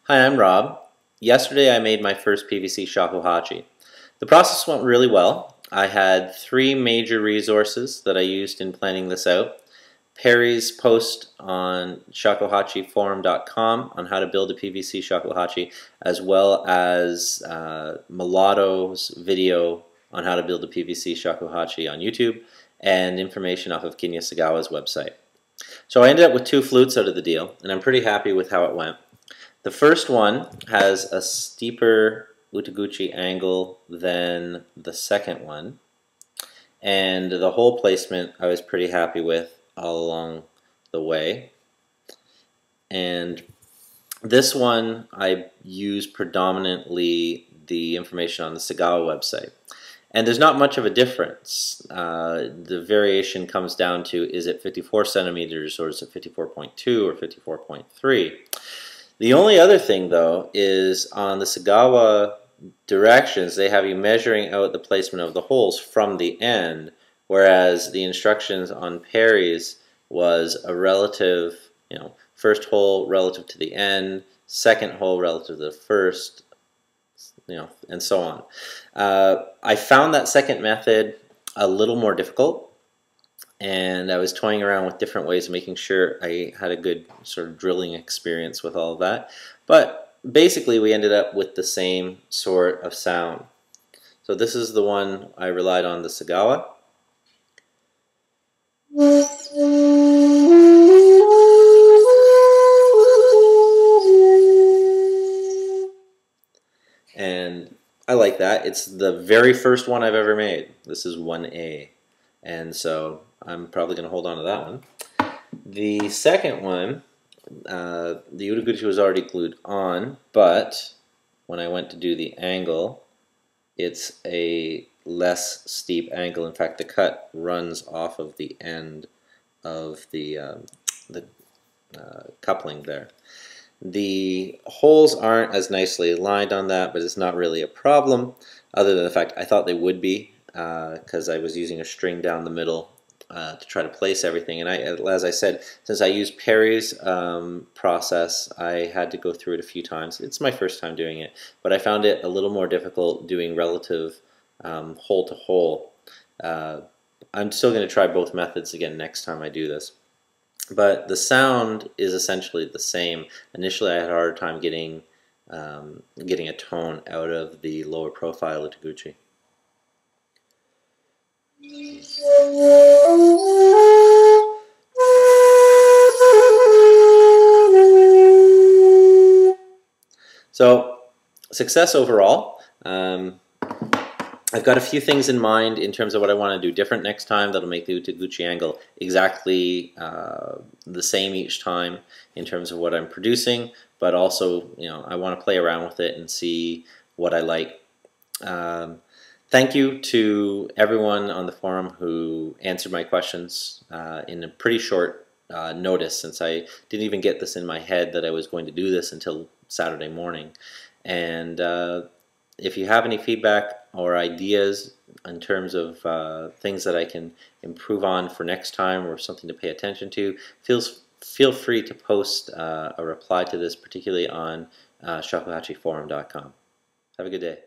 Hi, I'm Rob. Yesterday I made my first PVC Shakuhachi. The process went really well. I had three major resources that I used in planning this out. Perry's post on shakuhachiforum.com on how to build a PVC shakuhachi, as well as Mulatto's video on how to build a PVC shakuhachi on YouTube, and information off of Kinya Sagawa's website. So I ended up with two flutes out of the deal, and I'm pretty happy with how it went. The first one has a steeper Utaguchi angle than the second one, and the hole placement I was pretty happy with all along the way. And this one I use predominantly the information on the Sagawa website. And there's not much of a difference. The variation comes down to, is it 54 centimeters or is it 54.2 or 54.3? The only other thing, though, is on the Sagawa directions, they have you measuring out the placement of the holes from the end, whereas the instructions on Perry's was a relative, first hole relative to the end, second hole relative to the first, and so on. I found that second method a little more difficult, and I was toying around with different ways of making sure I had a good sort of drilling experience with all of that. But basically we ended up with the same sort of sound. So this is the one I relied on, the Sagawa. And I like that. It's the very first one I've ever made. This is 1A. And so I'm probably going to hold on to that one. The second one, the Utaguchi was already glued on, but when I went to do the angle, it's a less steep angle. In fact, the cut runs off of the end of the coupling there. The holes aren't as nicely aligned on that, but it's not really a problem, other than the fact I thought they would be, because I was using a string down the middle to try to place everything. And as I said, since I used Perry's process, I had to go through it a few times. It's my first time doing it, but I found it a little more difficult doing relative hole to hole. I'm still going to try both methods again next time I do this. But the sound is essentially the same. Initially I had a harder time getting a tone out of the lower profile Utaguchi. So, success overall. I've got a few things in mind in terms of what I want to do different next time that'll make the Utaguchi angle exactly the same each time in terms of what I'm producing, but also, I want to play around with it and see what I like. Thank you to everyone on the forum who answered my questions in a pretty short notice, since I didn't even get this in my head that I was going to do this until Saturday morning. And if you have any feedback or ideas in terms of things that I can improve on for next time or something to pay attention to, feel free to post a reply to this, particularly on shakuhachiforum.com. Have a good day.